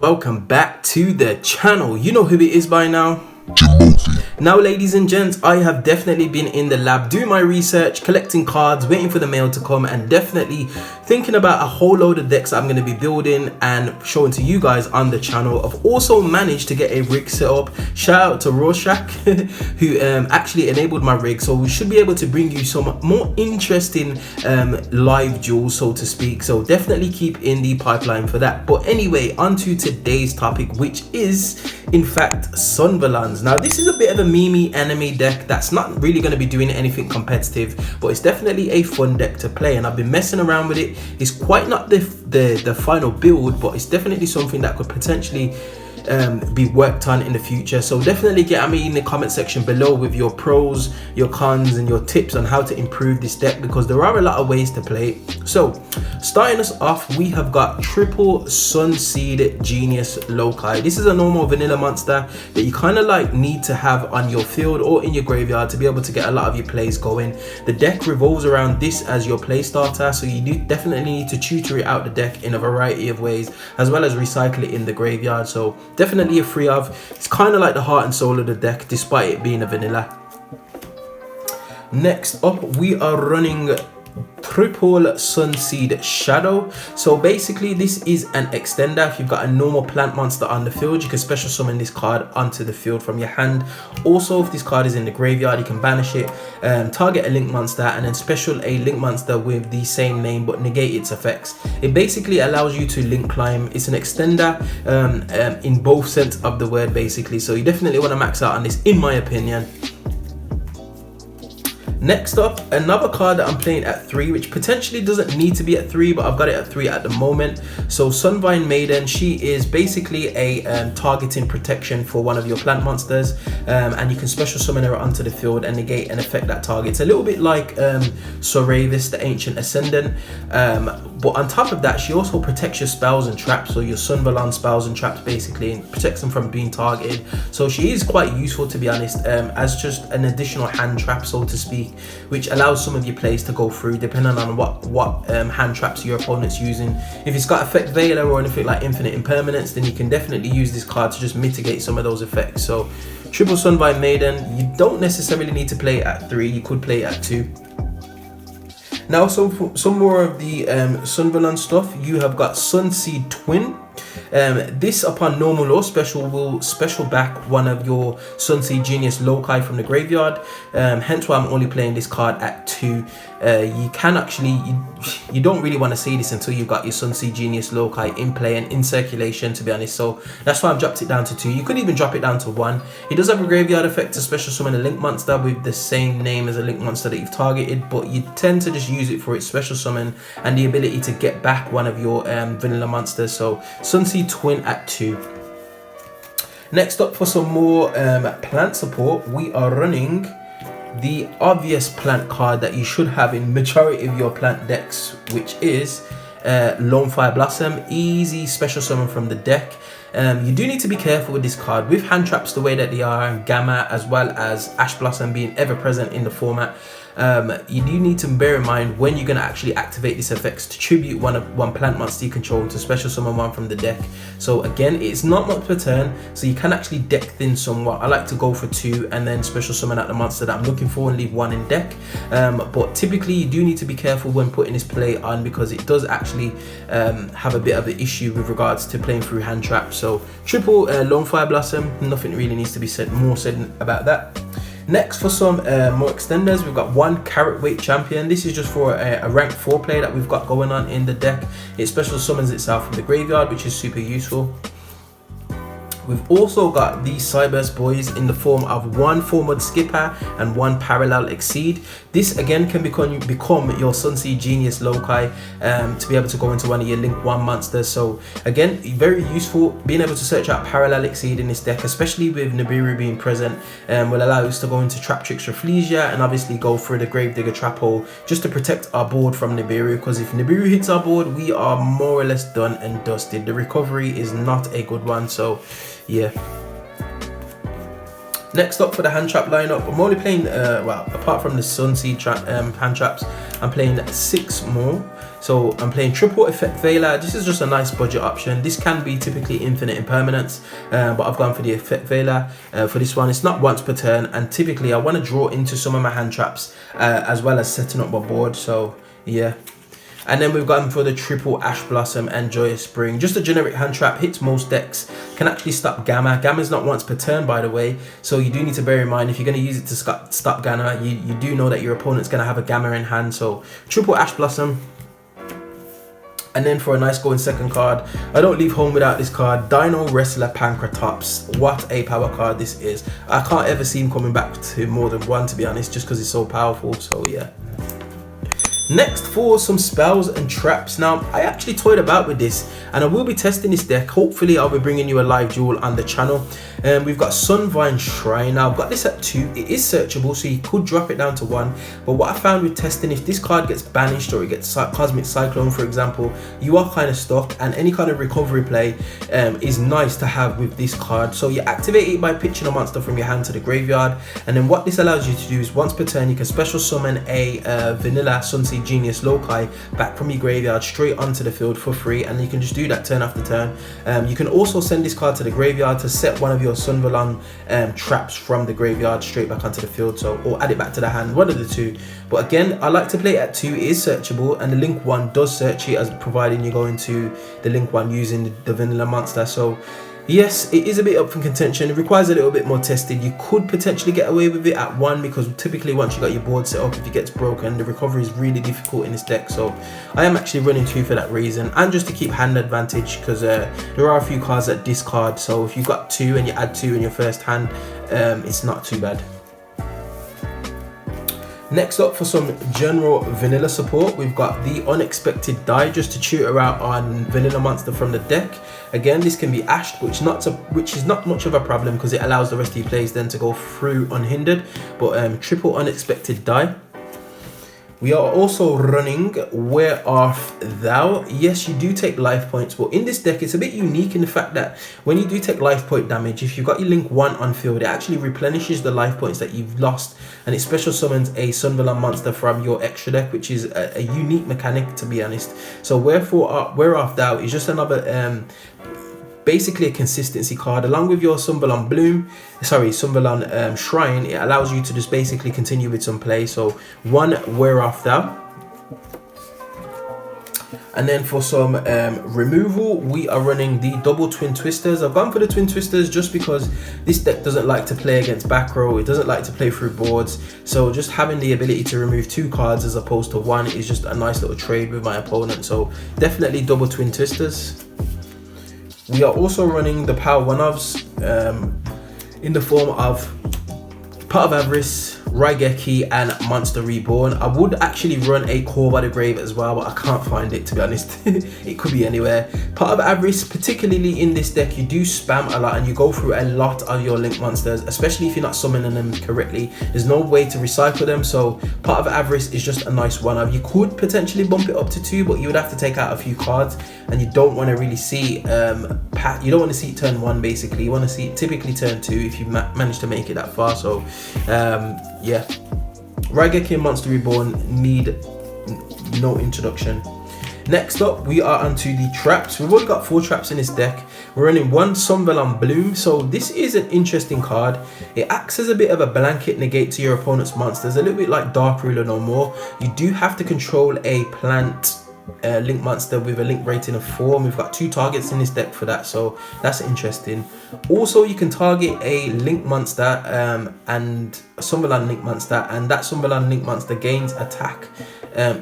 welcome back to the channel. You know who it is by now. Jimothy. Now, ladies and gents, I have definitely been in the lab doing my research, collecting cards, waiting for the mail to come, and definitely thinking about a whole load of decks I'm going to be building and showing to you guys on the channel. I've also managed to get a rig set up. Shout out to Rorschach who actually enabled my rig, so we should be able to bring you some more interesting live duels, so to speak. So definitely keep in the pipeline for that. But anyway, on to today's topic, which is in fact Sunvalons. Now, this is a bit of a memey enemy deck that's not really going to be doing anything competitive, but it's definitely a fun deck to play, and I've been messing around with it. It's quite not the final build, but it's definitely something that could potentially be worked on in the future. So definitely get at me in the comment section below with your pros, your cons, and your tips on how to improve this deck, because there are a lot of ways to play it. So starting us off, we have got triple Sunseed Genius Loci. This is a normal vanilla monster that you kind of like need to have on your field or in your graveyard to be able to get a lot of your plays going. The deck revolves around this as your play starter, so you do definitely need to tutor it out the deck in a variety of ways, as well as recycle it in the graveyard. So definitely a free of. It's kind of like the heart and soul of the deck, despite it being a vanilla. Next up, we are running triple Sunseed Shadow. So basically this is an extender. If you've got a normal plant monster on the field, you can special summon this card onto the field from your hand. Also, if this card is in the graveyard, you can banish it, target a link monster, and then special a link monster with the same name but negate its effects. It basically allows you to link climb. It's an extender in both sense of the word, basically. So you definitely want to max out on this, in my opinion. Next up, another card that I'm playing at 3, which potentially doesn't need to be at 3, but I've got it at 3 at the moment. So Sunvalon Maiden, she is basically a targeting protection for one of your plant monsters, and you can special summon her onto the field and negate an effect that targets. A little bit like Soravis, the Ancient Ascendant, but on top of that, she also protects your spells and traps, so your Sunvalon spells and traps basically, and protects them from being targeted. So she is quite useful, to be honest, as just an additional hand trap, so to speak, which allows some of your plays to go through depending on what hand traps your opponent's using. If it's got effect Veiler or anything like Infinite Impermanence, then you can definitely use this card to just mitigate some of those effects. So triple Sunvalon Maiden, you don't necessarily need to play it at 3, you could play it at 2. Now, so some more of the Sunvalon stuff. You have got Sunseed Twin. This, upon normal or special, will special back one of your Sunseed Genius Loci from the graveyard, hence why I'm only playing this card at 2. You can actually, you don't really want to see this until you've got your Sunseed Genius Loci in play and in circulation, to be honest, so that's why I've dropped it down to 2. You could even drop it down to 1. It does have a graveyard effect to special summon a link monster with the same name as a link monster that you've targeted, but you tend to just use it for its special summon and the ability to get back one of your vanilla monsters. So Sunseed Twin at 2. Next up, for some more plant support, we are running the obvious plant card that you should have in majority of your plant decks, which is Lone Fire Blossom. Easy special summon from the deck. You do need to be careful with this card with hand traps the way that they are, and Gamma, as well as Ash Blossom being ever present in the format. You do need to bear in mind when you're going to actually activate this effects to tribute one plant monster you control to special summon one from the deck. So again, it's not much per turn, so you can actually deck thin somewhat. I like to go for 2 and then special summon out the monster that I'm looking for and leave 1 in deck. But typically you do need to be careful when putting this play on, because it does actually have a bit of an issue with regards to playing through hand traps. So triple Lone Fire Blossom, nothing really needs to be said about that. Next, for some more extenders, we've got one Carrot Weight Champion. This is just for a rank 4 play that we've got going on in the deck. It special summons itself from the graveyard, which is super useful. We've also got the Cyburst Boys in the form of 1 Full-Mud Skipper and 1 Parallel Exceed. This again can become your Sunseed Genius Loci to be able to go into one of your Link 1 monsters. So again, very useful. Being able to search out Parallel Exceed in this deck, especially with Nibiru being present, will allow us to go into Trap Tricks Rafflesia and obviously go through the Gravedigger Trap Hole just to protect our board from Nibiru, because if Nibiru hits our board, we are more or less done and dusted. The recovery is not a good one, so yeah. Next up for the hand trap lineup, I'm only playing, well, apart from the Sunseed hand traps, I'm playing 6 more. So I'm playing triple effect Veiler. This is just a nice budget option. This can be typically infinite impermanence, but I've gone for the effect Veiler. For this one, it's not once per turn, and typically I want to draw into some of my hand traps as well as setting up my board. So yeah. And then we've gone for the triple Ash Blossom and Joyous Spring. Just a generic hand trap, hits most decks, can actually stop Gamma. Gamma is not once per turn, by the way, so you do need to bear in mind if you're going to use it to stop Gamma, you do know that your opponent's going to have a Gamma in hand. So triple Ash Blossom. And then for a nice going second card, I don't leave home without this card, Dino Wrestler Pancratops. What a power card this is. I can't ever see him coming back to more than one, to be honest, just because it's so powerful. So yeah. Next, for some spells and traps. Now, I actually toyed about with this, and I will be testing this deck. Hopefully, I'll be bringing you a live duel on the channel. We've got Sunvalon Shrine. Now, I've got this at 2. It is searchable, so you could drop it down to 1. But what I found with testing, if this card gets banished or it gets Cosmic Cyclone, for example, you are kind of stuck, and any kind of recovery play is nice to have with this card. So you activate it by pitching a monster from your hand to the graveyard, and then what this allows you to do is once per turn, you can special summon a vanilla Sunseed Genius Loci back from your graveyard straight onto the field for free, and you can just do that turn after turn. You can also send this card to the graveyard to set one of your Sunvalon traps from the graveyard straight back onto the field, so, or add it back to the hand, one of the two. But again, I like to play it at 2. It is searchable, and the Link 1 does search it, as providing you go into the Link 1 using the vanilla monster. So yes, it is a bit up for contention. It requires a little bit more testing. You could potentially get away with it at 1, because typically once you got your board set up, if it gets broken, the recovery is really difficult in this deck. So I am actually running 2 for that reason, and just to keep hand advantage, because there are a few cards that discard. So if you've got 2 and you add 2 in your first hand, it's not too bad. Next up, for some general vanilla support, we've got the Unexpected Die, just to tutor out our vanilla monster from the deck. Again, this can be ashed, which is not much of a problem, because it allows the rest of your plays then to go through unhindered. But triple Unexpected Die. We are also running Where Art Thou. Yes, you do take life points, but in this deck it's a bit unique in the fact that when you do take life point damage, if you've got your Link 1 on field, it actually replenishes the life points that you've lost, and it special summons a Sunvalon monster from your extra deck, which is a unique mechanic, to be honest. So Where Art Thou is just another basically a consistency card. Along with your Sunvalon Shrine, it allows you to just basically continue with some play. So 1 Where Art Thou. And then for some removal, we are running the double Twin Twisters. I've gone for the Twin Twisters just because this deck doesn't like to play against back row. It doesn't like to play through boards. So just having the ability to remove 2 cards as opposed to 1 is just a nice little trade with my opponent. So definitely double Twin Twisters. We are also running the Power 1-ofs in the form of Pot of Avarice, Raigeki, and Monster Reborn. I would actually run a Core by the Grave as well, but I can't find it, to be honest. It could be anywhere. Pot of Avarice, particularly in this deck, you do spam a lot and you go through a lot of your Link monsters, especially if you're not summoning them correctly. There's no way to recycle them, so Pot of Avarice is just a nice one-off. You could potentially bump it up to 2, but you would have to take out a few cards, and you don't want to really see you don't want to see turn 1 basically. You want to see typically turn 2 if you manage to make it that far. So yeah, Raigeki and Monster Reborn need no introduction. Next up, we are onto the traps. We've only got 4 traps in this deck. We're running 1 Sunvalon Bloom. So this is an interesting card. It acts as a bit of a blanket negate to your opponent's monsters, a little bit like Dark Ruler no more. You do have to control a plant Link monster with a Link rating of 4, and we've got 2 targets in this deck for that, so that's interesting. Also, you can target a Link monster and a Sunvalon Link monster, and that Sunvalon Link monster gains attack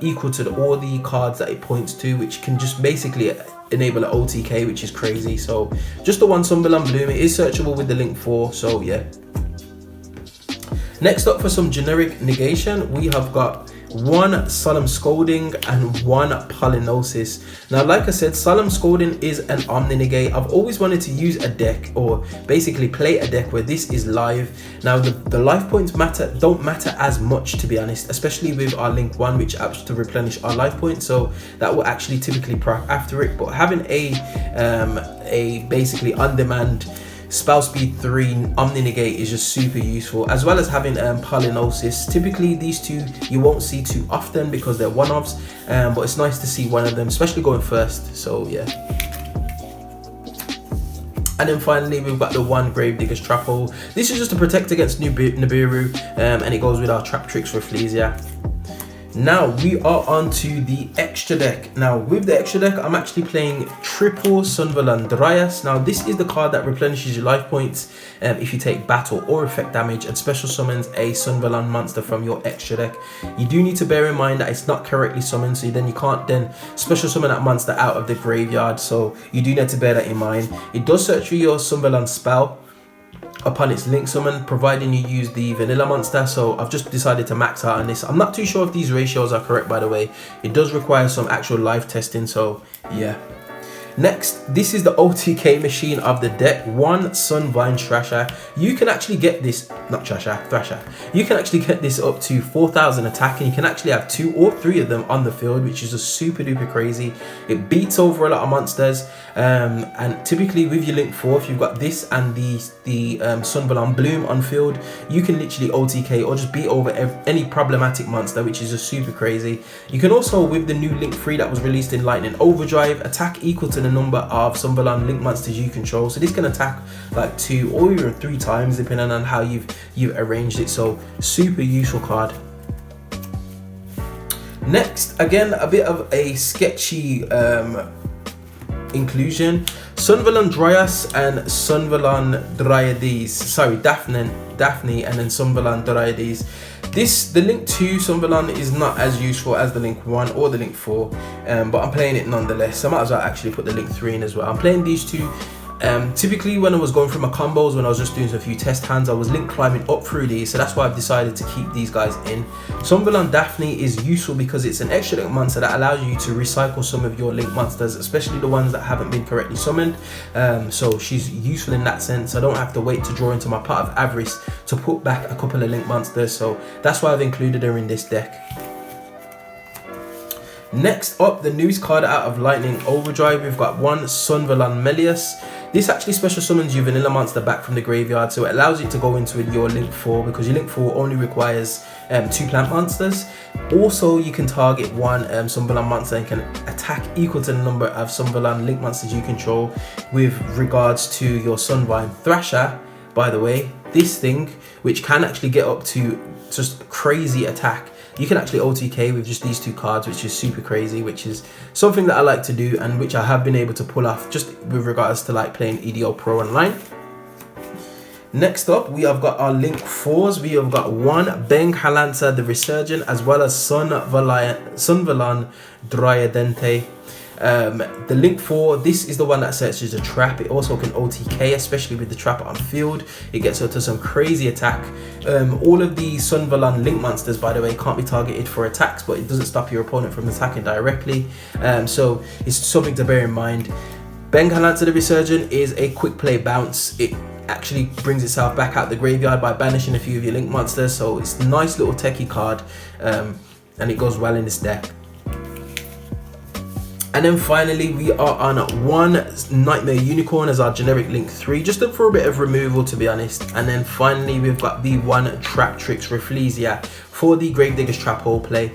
equal to all the cards that it points to, which can just basically enable an OTK, which is crazy. So just the 1 Sunvalon Bloom. It is searchable with the Link 4, so yeah. Next up, for some generic negation, we have got 1 Solemn Scolding and 1 Polynosis. Now, like I said, Solemn Scolding is an Omni Negate. I've always wanted to use a deck, or basically play a deck where this is live. Now, the life points don't matter as much, to be honest, especially with our Link 1, which helps to replenish our life points. So that will actually typically proc after it. But having a basically on-demand spell speed 3 Omni Negate is just super useful, as well as having Polynosis. Typically these two you won't see too often because they're one-offs, but it's nice to see one of them, especially going first. So yeah. And then finally we've got the one Gravedigger's Trap Hole. This is just to protect against Nibiru, and it goes with our Trap Tricks Rafflesia. Now we are on to the extra deck. Now with the extra deck, I'm actually playing triple Sunvalon Dryas. Now this is the card that replenishes your life points if you take battle or effect damage, and special summons a Sunvalon monster from your extra deck. You do need to bear in mind that it's not correctly summoned, so then you can't then special summon that monster out of the graveyard, so you do need to bear that in mind. It does search for your Sunvalon spell upon its link summon, providing you use the vanilla monster. So I've just decided to max out on this. I'm not too sure if these ratios are correct, by the way. It does require some actual live testing, so yeah. Next, this is the OTK machine of the deck, one Sunvine Thrasher. You can actually get this, not Thrasher. You can actually get this up to 4,000 attack, and you can actually have 2 or 3 of them on the field, which is just super duper crazy. It beats over a lot of monsters, and typically with your Link 4, if you've got this and the Sunvalon Bloom on field, you can literally OTK or just beat over any problematic monster, which is just super crazy. You can also, with the new Link 3 that was released in Lightning Overdrive, attack equal to the number of Sunvalon Link monsters you control. So this can attack like 2 or even 3 times depending on how you've arranged it. So super useful card. Next, again, a bit of a sketchy inclusion. Sunvalon Dryas and Sunvalon Dryades. Sorry, Daphne and then Sunvalon Dryades. The Link 2 Sunvalon is not as useful as the Link 1 or the Link 4, but I'm playing it nonetheless. I might as well actually put the Link 3 in as well. I'm playing these two. Typically when I was going through my combos, when I was just doing a few test hands, I was link climbing up through these, so that's why I've decided to keep these guys in. Sunvalon Daphne is useful because it's an extra link monster that allows you to recycle some of your link monsters, especially the ones that haven't been correctly summoned. So she's useful in that sense. I don't have to wait to draw into my pot of avarice to put back a couple of link monsters, so that's why I've included her in this deck. Next up, the newest card out of Lightning Overdrive, we've got one Sunvalon Melius. This actually special summons your vanilla monster back from the graveyard, so it allows you to go into your Link 4 because your Link 4 only requires 2 plant monsters. Also, you can target one Sunvalon monster and can attack equal to the number of Sunvalon Link monsters you control. With regards to your Sunvine Thrasher, by the way, this thing, which can actually get up to just crazy attack, you can actually OTK with just these 2 cards, which is super crazy, which is something that I like to do and which I have been able to pull off just with regards to like playing EDO Pro online. Next up, we have got our Link 4s. We have got one Benghalansa the Resurgent, as well as Sunvalon Dryadente. The Link 4, this is the one that searches a trap. It also can OTK, especially with the trap on field. It gets up to some crazy attack. All of the Sunvalon Link monsters, by the way, can't be targeted for attacks, but it doesn't stop your opponent from attacking directly. So it's something to bear in mind. Benghalansa the Resurgent is a quick play bounce. It actually brings itself back out the graveyard by banishing a few of your Link monsters, so it's a nice little techie card, and it goes well in this deck. And then finally, we are on one Nightmare Unicorn as our generic Link 3, just for a bit of removal, to be honest. And then finally, we've got the one Trap Tricks Rafflesia for the Gravedigger's Trap Hole play.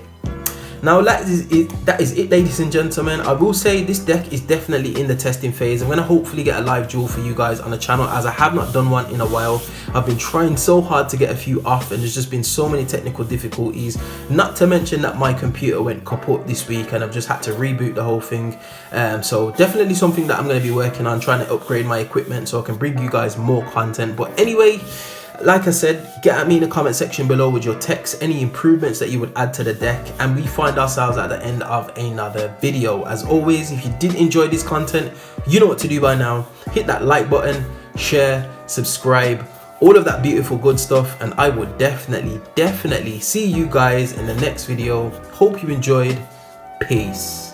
Now that is it, ladies and gentlemen. I will say this deck is definitely in the testing phase. I'm going to hopefully get a live duel for you guys on the channel, as I have not done one in a while. I've been trying so hard to get a few off, and there's just been so many technical difficulties, not to mention that my computer went kaput this week and I've just had to reboot the whole thing. So definitely something that I'm going to be working on, trying to upgrade my equipment so I can bring you guys more content. But anyway, like I said, get at me in the comment section below with your text, any improvements that you would add to the deck, and we find ourselves at the end of another video. As always, if you did enjoy this content, you know what to do by now. Hit that like button, share, subscribe, all of that beautiful good stuff, and I would definitely see you guys in the next video. Hope you enjoyed. Peace.